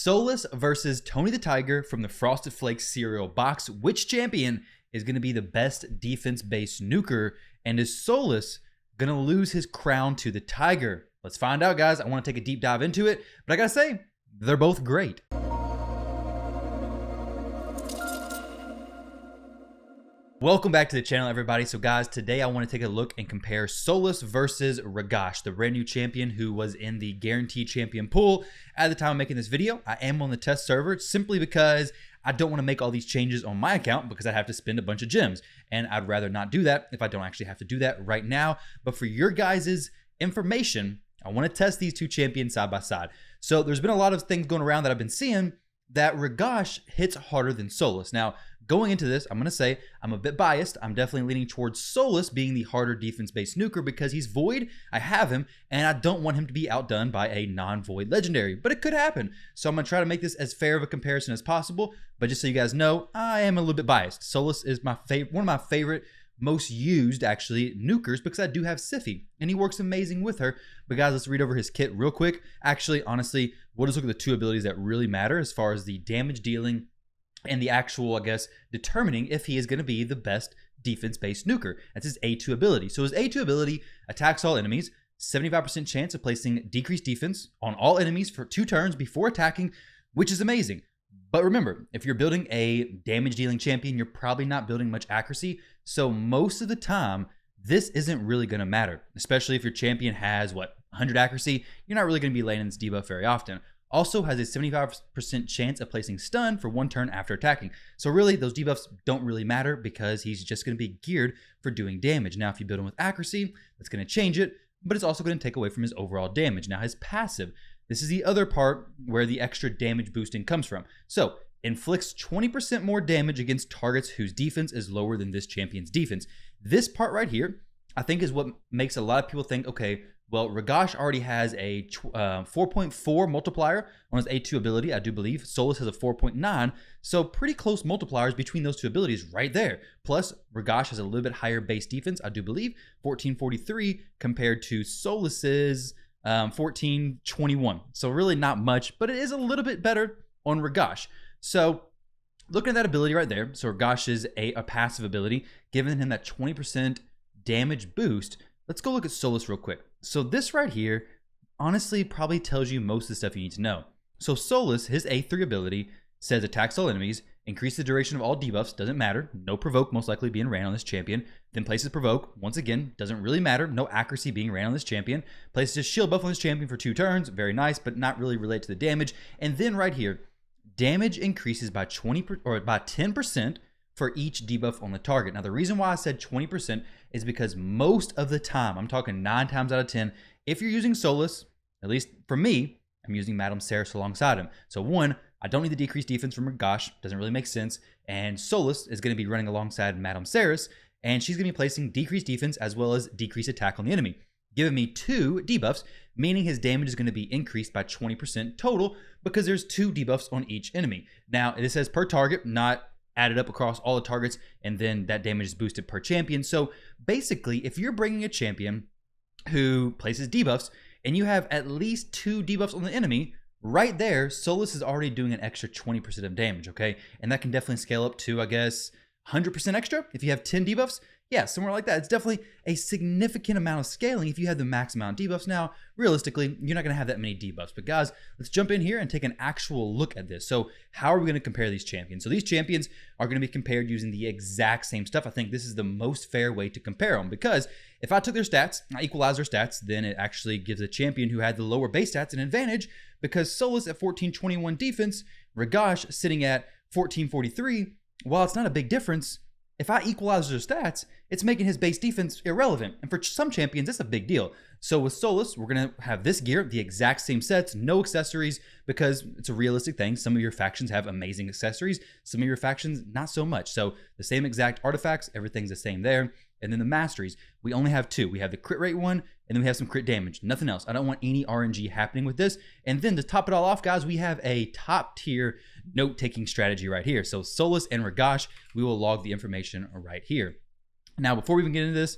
Soulless versus Tony the Tiger from the Frosted Flakes cereal box. Which champion is going to be the best defense-based nuker? And is Soulless going to lose his crown to the Tiger? Let's find out, guys. I want to take a deep dive into it, but I got to say, they're both great. Welcome back to the channel, everybody. So guys, today I want to take a look and compare Soulless versus Ragash, the brand new champion who was in the guaranteed champion pool at the time of making this video. I am on the test server simply because I don't want to make all these changes on my account because I'd have to spend a bunch of gems, and I'd rather not do that if I don't actually have to do that right now. But for your guys' information, I want to test these two champions side by side. So there's been a lot of things going around that I've been seeing that Ragash hits harder than Soulless. Now, going into this, I'm going to say I'm a bit biased. I'm definitely leaning towards Soulless being the harder defense-based nuker because he's void. I have him, and I don't want him to be outdone by a non-void legendary, but it could happen. So I'm going to try to make this as fair of a comparison as possible, but just so you guys know, I am a little bit biased. Soulless is one of my favorite, most used, actually, nukers because I do have Siphi, and he works amazing with her. But guys, let's read over his kit real quick. Actually, honestly, we'll just look at the two abilities that really matter as far as the damage dealing and the actual, I guess, determining if he is going to be the best defense-based nuker. That's his A2 ability. So his A2 ability attacks all enemies, 75% chance of placing decreased defense on all enemies for 2 turns before attacking, which is amazing. But remember, if you're building a damage-dealing champion, you're probably not building much accuracy. So most of the time, this isn't really going to matter, especially if your champion has, 100 accuracy. You're not really going to be laying in this debuff very often. Also has a 75% chance of placing stun for 1 turn after attacking. So really, those debuffs don't really matter because he's just going to be geared for doing damage. Now, if you build him with accuracy, that's going to change it, but it's also going to take away from his overall damage. Now, his passive, this is the other part where the extra damage boosting comes from. So, inflicts 20% more damage against targets whose defense is lower than this champion's defense. This part right here, I think, is what makes a lot of people think, okay, well, Ragash already has a 4.4 multiplier on his A2 ability, I do believe. Soulless has a 4.9, so pretty close multipliers between those two abilities right there. Plus, Ragash has a little bit higher base defense, I do believe, 1443 compared to Souless's 1421. So really not much, but it is a little bit better on Ragash. So looking at that ability right there, so Ragash is a passive ability, giving him that 20% damage boost. Let's go look at Soulless real quick. So this right here, honestly, probably tells you most of the stuff you need to know. So Soulless, his A3 ability, says attacks all enemies, increase the duration of all debuffs, doesn't matter, no provoke most likely being ran on this champion, then places provoke, once again, doesn't really matter, no accuracy being ran on this champion, places a shield buff on this champion for 2 turns, very nice, but not really related to the damage. And then right here, damage increases by 10% for each debuff on the target. Now, the reason why I said 20% is because most of the time, I'm talking 9 times out of 10, if you're using Soulless, at least for me, I'm using Madame Saris alongside him. So 1, I don't need the decreased defense from Ragash, doesn't really make sense, and Soulless is going to be running alongside Madame Saris, and she's going to be placing decreased defense as well as decreased attack on the enemy, giving me 2 debuffs, meaning his damage is going to be increased by 20% total because there's 2 debuffs on each enemy. Now, it says per target, not added up across all the targets, and then that damage is boosted per champion. So basically, if you're bringing a champion who places debuffs and you have at least 2 debuffs on the enemy, right there, Soulless is already doing an extra 20% of damage, okay? And that can definitely scale up to, I guess, 100% extra if you have 10 debuffs. Yeah, somewhere like that. It's definitely a significant amount of scaling if you have the max amount of debuffs. Now, realistically, you're not going to have that many debuffs. But guys, let's jump in here and take an actual look at this. So how are we going to compare these champions? So these champions are going to be compared using the exact same stuff. I think this is the most fair way to compare them because if I took their stats, I equalize their stats, then it actually gives a champion who had the lower base stats an advantage because Soulless at 1421 defense, Ragash sitting at 1443, while it's not a big difference, if I equalize their stats, it's making his base defense irrelevant. And for some champions, that's a big deal. So with Soulless, we're going to have this gear, the exact same sets, no accessories, because it's a realistic thing. Some of your factions have amazing accessories. Some of your factions, not so much. So the same exact artifacts, everything's the same there. And then the masteries, we only have 2. We have the crit rate one, and then we have some crit damage. Nothing else. I don't want any RNG happening with this. And then to top it all off, guys, we have a top tier note-taking strategy right here. So Soulless and Ragash, we will log the information right here. Now, before we even get into this,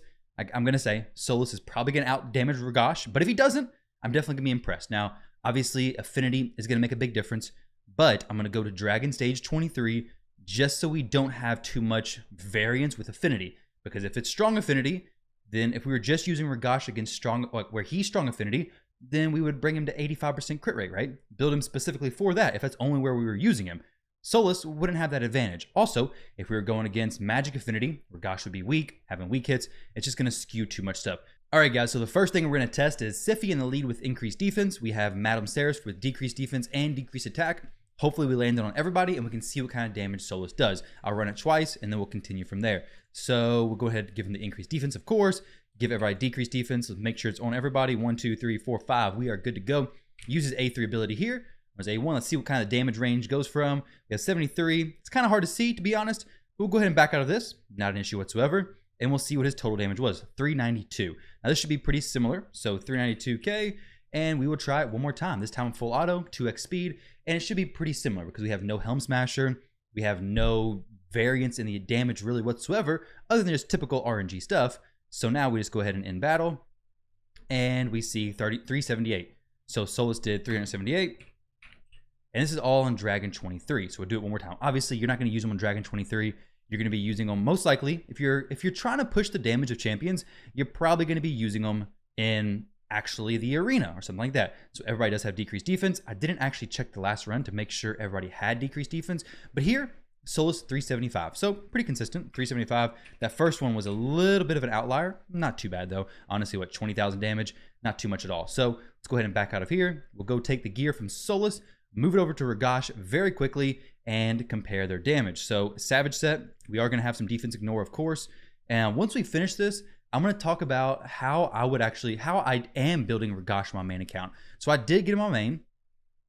I'm going to say Soulless is probably going to out-damage Ragash, but if he doesn't, I'm definitely going to be impressed. Now, obviously, affinity is going to make a big difference, but I'm going to go to Dragon Stage 23 just so we don't have too much variance with affinity. Because if it's strong affinity, then if we were just using Ragash against strong, like where he's strong affinity, then we would bring him to 85% crit rate, right? Build him specifically for that if that's only where we were using him. Solas wouldn't have that advantage. Also, if we were going against magic affinity, Ragash would be weak, having weak hits. It's just going to skew too much stuff. All right, guys, so the first thing we're going to test is Siphi in the lead with increased defense. We have Madame Seraph with decreased defense and decreased attack. Hopefully we landed on everybody and we can see what kind of damage Solas does. I'll run it twice and then we'll continue from there. So we'll go ahead and give him the increased defense, of course. Give everybody decreased defense. Let's make sure it's on everybody. 1, 2, 3, 4, 5. We are good to go. Uses A3 ability here. There's A1. Let's see what kind of damage range goes from. We have 73. It's kind of hard to see, to be honest. We'll go ahead and back out of this. Not an issue whatsoever. And we'll see what his total damage was. 392. Now this should be pretty similar. So 392k. And we will try it one more time. This time in full auto, 2x speed. And it should be pretty similar because we have no Helm Smasher. We have no variance in the damage really whatsoever, other than just typical RNG stuff. So now we just go ahead and end battle. And we see 378. So Solas did 378. And this is all on Dragon 23. So we'll do it one more time. Obviously, you're not going to use them on Dragon 23. You're going to be using them most likely. If you're trying to push the damage of champions, you're probably going to be using them in actually the arena or something like that. So everybody does have decreased defense. I didn't actually check the last run to make sure everybody had decreased defense. But here, Solas 375. So pretty consistent, 375. That first one was a little bit of an outlier. Not too bad though. Honestly, what, 20,000 damage? Not too much at all. So let's go ahead and back out of here. We'll go take the gear from Solas, move it over to Ragash very quickly, and compare their damage. So Savage set, we are going to have some defense ignore, of course. And once we finish this, I'm going to talk about how I am building Ragash on my main account. So I did get him on main.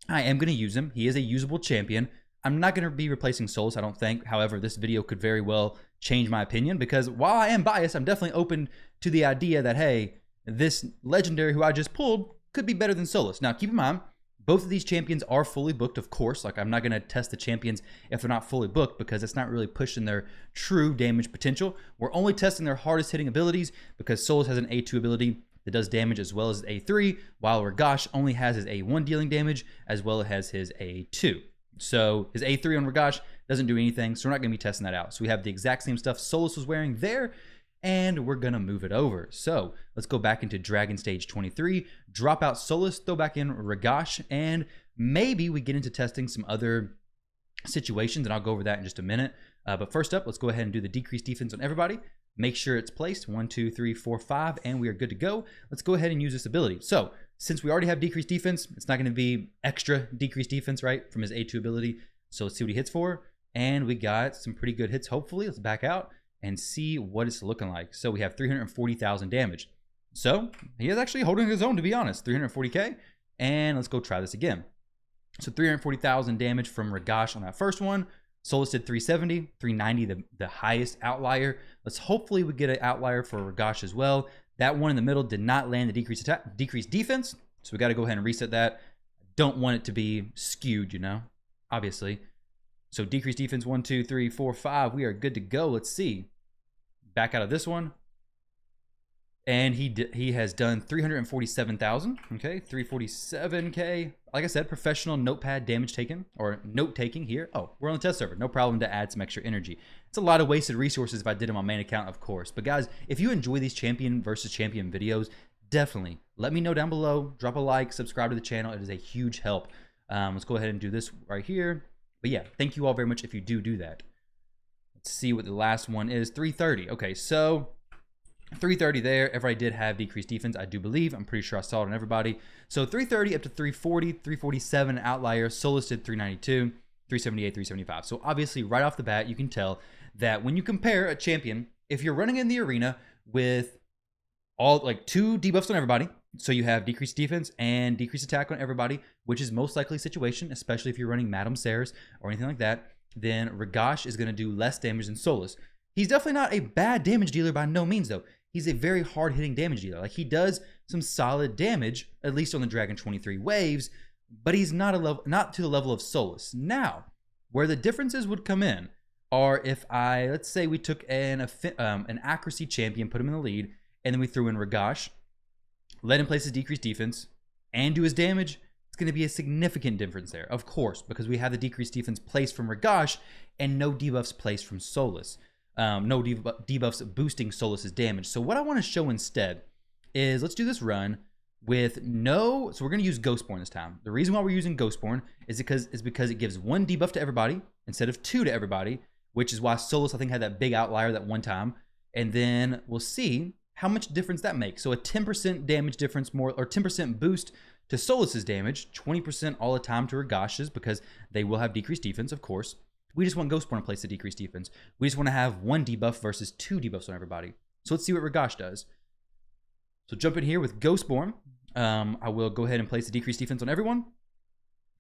I am going to use him. He is a usable champion. I'm not going to be replacing Solas, I don't think. However, this video could very well change my opinion because while I am biased, I'm definitely open to the idea that, hey, this legendary who I just pulled could be better than Solas. Now, keep in mind, both of these champions are fully booked, of course. Like, I'm not going to test the champions if they're not fully booked because it's not really pushing their true damage potential. We're only testing their hardest hitting abilities because Solas has an A2 ability that does damage as well as A3, while Ragash only has his A1 dealing damage as well as his A2. So his A3 on Ragash doesn't do anything, so we're not going to be testing that out. So we have the exact same stuff Solas was wearing there, and we're going to move it over. So let's go back into Dragon Stage 23, drop out Solas, throw back in Ragash, and maybe we get into testing some other situations, and I'll go over that in just a minute. But first up, let's go ahead and do the decreased defense on everybody. Make sure it's placed 1, 2, 3, 4, 5, and we are good to go. Let's go ahead and use this ability. So since we already have decreased defense, it's not going to be extra decreased defense, right, from his A2 ability. So let's see what he hits for. And we got some pretty good hits, hopefully. Let's back out and see what it's looking like. So we have 340,000 damage. So he is actually holding his own, to be honest. 340k. And let's go try this again. So 340,000 damage from Ragash on that first one. Solas did 370, 390, the highest outlier. Let's hopefully we get an outlier for Ragash as well. That one in the middle did not land the decreased defense. So we got to go ahead and reset that. Don't want it to be skewed, you know, obviously. So decreased defense 1, 2, 3, 4, 5. We are good to go. Let's see. Back out of this one. And he has done 347,000. Okay, 347k. Like I said, professional notepad damage taken or note taking here. Oh, we're on the test server. No problem to add some extra energy. It's a lot of wasted resources if I did it on my main account, of course. But guys, if you enjoy these champion versus champion videos, definitely let me know down below. Drop a like, subscribe to the channel. It is a huge help. Let's go ahead and do this right here. But yeah, thank you all very much if you do that. Let's see what the last one is. 330. Okay, so 330 there. Everybody did have decreased defense, I do believe. I'm pretty sure I saw it on everybody. So 330 up to 340, 347 outlier. Solas did 392, 378, 375. So obviously right off the bat, you can tell that when you compare a champion, if you're running in the arena with all like 2 debuffs on everybody, so you have decreased defense and decreased attack on everybody, which is most likely situation, especially if you're running Madame Seraph or anything like that, then Ragash is going to do less damage than Solas. He's definitely not a bad damage dealer by no means, though. He's a very hard-hitting damage dealer. Like, he does some solid damage, at least on the Dragon 23 waves, but he's not to the level of Solas. Now, where the differences would come in are if let's say we took an accuracy champion, put him in the lead, and then we threw in Ragash, let him place his decreased defense, and do his damage. It's going to be a significant difference there, of course, because we have the decreased defense placed from Ragash and no debuffs placed from Soulless. No debuffs boosting Soulless's damage. So what I want to show instead is, let's do this run with no, so we're going to use Ghostborn this time. The reason why we're using Ghostborn is because it gives 1 debuff to everybody instead of 2 to everybody, which is why Soulless, I think, had that big outlier that one time. And then we'll see how much difference that makes. So a 10% damage difference more, or 10% boost to Soulless's damage, 20% all the time to Ragash's, because they will have decreased defense, of course. We just want Ghostborn to place the decreased defense. We just want to have 1 debuff versus 2 debuffs on everybody. So let's see what Ragash does. So jump in here with Ghostborn. I will go ahead and place the decreased defense on everyone.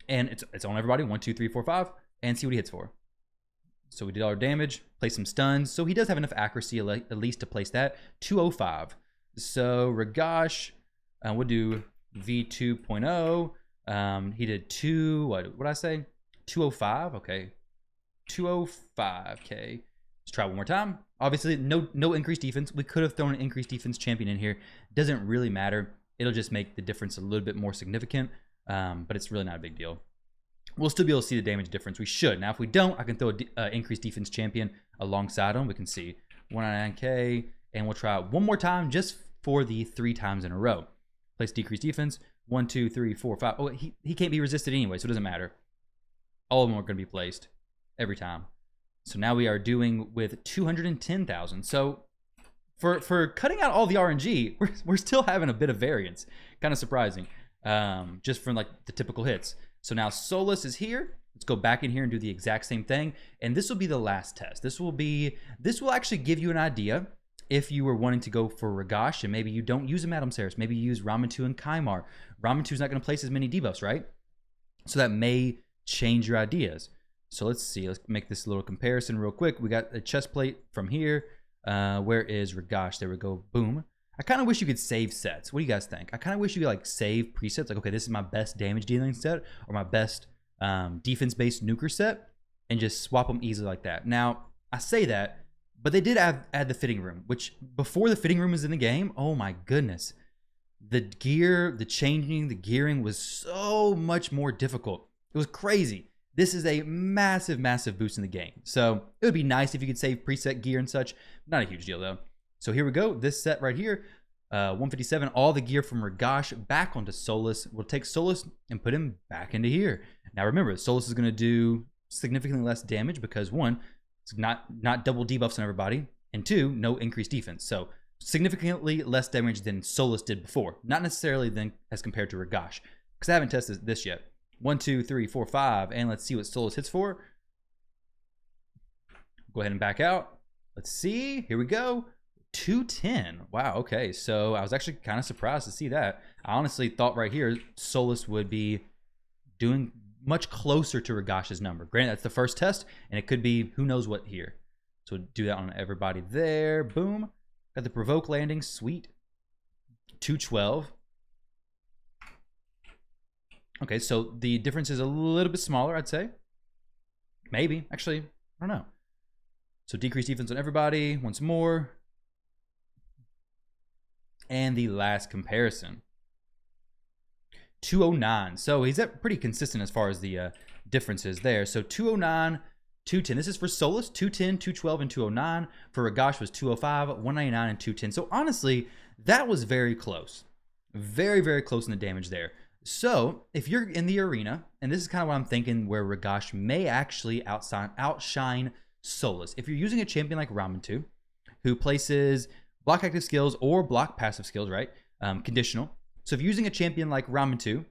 And it's on everybody, 1, 2, 3, 4, 5, and see what he hits for. So we did all our damage, place some stuns. So he does have enough accuracy at least to place that. 205. So Ragash, we'll do V2.0. He did what did I say? 205, okay. 205k. Let's try one more time. Obviously, no increased defense. We could have thrown an increased defense champion in here. Doesn't really matter. It'll just make the difference a little bit more significant, but it's really not a big deal. We'll still be able to see the damage difference. We should. Now, if we don't, I can throw an increased defense champion alongside him. We can see 199k, and we'll try it one more time just for the 3 times in a row. Place decreased defense. 1, 2, 3, 4, 5. Oh, he can't be resisted anyway, so it doesn't matter. All of them are going to be placed every time. So now we are doing with 210,000. So for cutting out all the RNG, we're still having a bit of variance. Kind of surprising, just from like the typical hits. So now Soulless is here. Let's go back in here and do the exact same thing. And this will be the last test. This will actually give you an idea if you were wanting to go for Ragash and maybe you don't use a Madame Saris. Maybe you use Ramantu and Kaimar. Ramantu's not going to place as many debuffs, right? So that may change your ideas. So let's see. Let's make this little comparison real quick. We got a chest plate from here. Where is Ragash? There we go. Boom. I kind of wish you could save sets. What do you guys think? I kind of wish you could like save presets. Like, okay, this is my best damage dealing set or my best defense-based NUKER set, and just swap them easily like that. Now, I say that, but they did add the fitting room, which before the fitting room was in the game, oh my goodness. The gear, the changing, the gearing was so much more difficult. It was crazy. This is a massive, massive boost in the game. So it would be nice if you could save preset gear and such. Not a huge deal though. So here we go. This set right here, 157, all the gear from Ragash back onto Soulless. We'll take Soulless and put him back into here. Now remember, Soulless is going to do significantly less damage because 1, it's not double debuffs on everybody, and 2, no increased defense. So significantly less damage than Soulless did before. Not necessarily then as compared to Ragash, because I haven't tested this yet. 1, 2, 3, 4, 5, and let's see what Soulless hits for. Go ahead and back out. Let's see. Here we go. 210. Wow. Okay. So I was actually kind of surprised to see that. I honestly thought right here Soulless would be doing much closer to Ragash's number. Granted, that's the first test, and it could be who knows what here. So do that on everybody there. Boom. Got the provoke landing. Sweet. 212. Okay, so the difference is a little bit smaller, I'd say. Maybe. Actually, I don't know. So decreased defense on everybody once more. And the last comparison. 209. So he's pretty consistent as far as the differences there. So 209, 210. This is for Soulless. 210, 212, and 209. For Ragash was 205, 199, and 210. So honestly, that was very close. Very, very close in the damage there. So if you're in the arena, and this is kind of what I'm thinking, where Ragash may actually outshine Soulless. If you're using a champion like Ramantu, who places block active skills or block passive skills, right? Conditional. So if you're using a champion like Ramantu,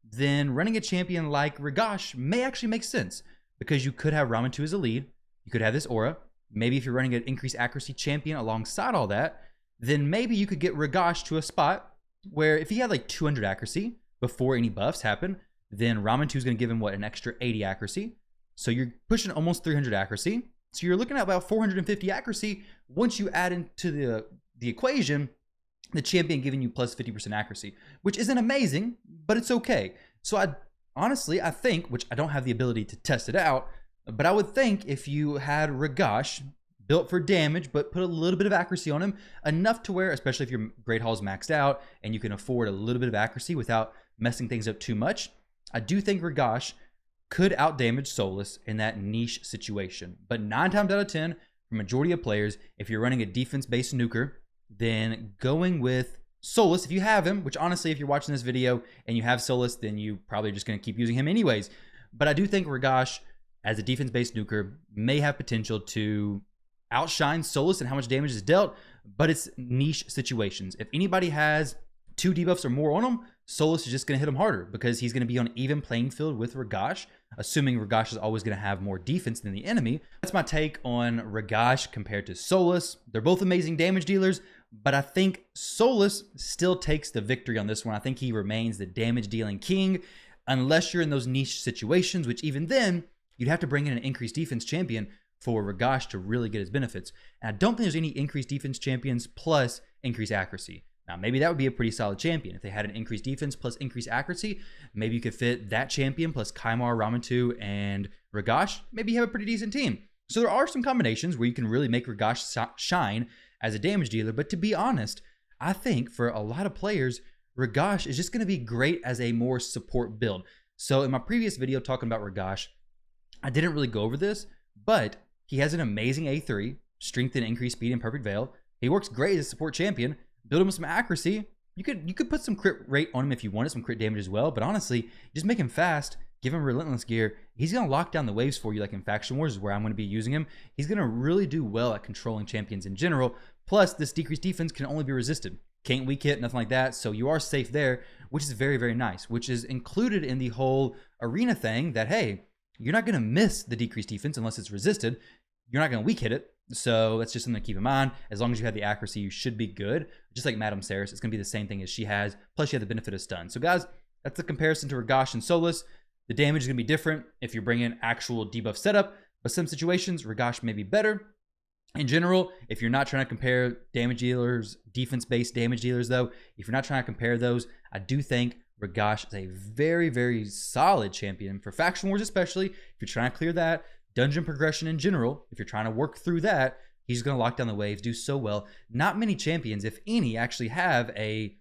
then running a champion like Ragash may actually make sense, because you could have Ramantu as a lead. You could have this aura. Maybe if you're running an increased accuracy champion alongside all that, then maybe you could get Ragash to a spot where if he had like 200 accuracy before any buffs happen, then Ramantu is going to give him, what, an extra 80 accuracy. So you're pushing almost 300 accuracy. So you're looking at about 450 accuracy. Once you add into the equation, the champion giving you plus 50% accuracy, which isn't amazing, but it's okay. So I think, which I don't have the ability to test it out, but I would think if you had Ragash built for damage, but put a little bit of accuracy on him, enough to where, especially if your Great Hall's maxed out and you can afford a little bit of accuracy without messing things up too much, I do think Ragash could outdamage Soulless in that niche situation. But 9 times out of 10, for majority of players, if you're running a defense-based nuker, then going with Soulless, if you have him, which honestly, if you're watching this video and you have Soulless, then you probably just going to keep using him anyways. But I do think Ragash, as a defense-based nuker, may have potential to outshine Soulless and how much damage is dealt, but it's niche situations. If anybody has 2 debuffs or more on him, Soulless is just going to hit him harder because he's going to be on an even playing field with Ragash, assuming Ragash is always going to have more defense than the enemy. That's my take on Ragash compared to Soulless. They're both amazing damage dealers, but I think Soulless still takes the victory on this one. I think he remains the damage dealing king, unless you're in those niche situations, which even then, you'd have to bring in an increased defense champion for Ragash to really get his benefits. And I don't think there's any increased defense champions plus increased accuracy. Now, maybe that would be a pretty solid champion. If they had an increased defense plus increased accuracy, maybe you could fit that champion plus Kaimar, Ramantu, and Ragash. Maybe you have a pretty decent team. So there are some combinations where you can really make Ragash shine as a damage dealer. But to be honest, I think for a lot of players, Ragash is just going to be great as a more support build. So in my previous video talking about Ragash, I didn't really go over this, but he has an amazing A3, strength and increased speed and perfect veil. He works great as a support champion. Build him with some accuracy. You could put some crit rate on him if you wanted, some crit damage as well. But honestly, just make him fast, give him relentless gear. He's going to lock down the waves for you, like in Faction Wars is where I'm going to be using him. He's going to really do well at controlling champions in general. Plus, this decreased defense can only be resisted. Can't weak hit, nothing like that. So you are safe there, which is very, very nice, which is included in the whole arena thing that, hey, you're not going to miss the decreased defense unless it's resisted. You're not going to weak hit it. So that's just something to keep in mind. As long as you have the accuracy, you should be good. Just like Madame Saris, it's going to be the same thing as she has. Plus, you have the benefit of stun. So guys, that's the comparison to Ragash and Soulless. The damage is going to be different if you're bringing actual debuff setup. But some situations, Ragash may be better. In general, if you're not trying to compare damage dealers, defense-based damage dealers though, if you're not trying to compare those, I do think Ragash is a very, very solid champion for Faction Wars, especially if you're trying to clear that. Dungeon progression in general, if you're trying to work through that, he's going to lock down the waves, do so well. Not many champions, if any, actually have a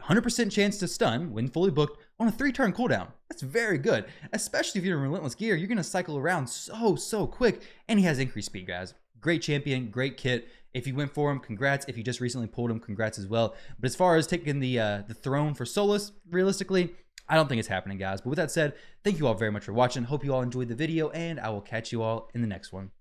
100% chance to stun when fully booked on a 3-turn cooldown. That's very good, especially if you're in Relentless Gear. You're going to cycle around so quick, and he has increased speed, guys. Great champion, great kit. If you went for him, congrats. If you just recently pulled him, congrats as well. But as far as taking the throne for Soulless, realistically, I don't think it's happening, guys. But with that said, thank you all very much for watching. Hope you all enjoyed the video, and I will catch you all in the next one.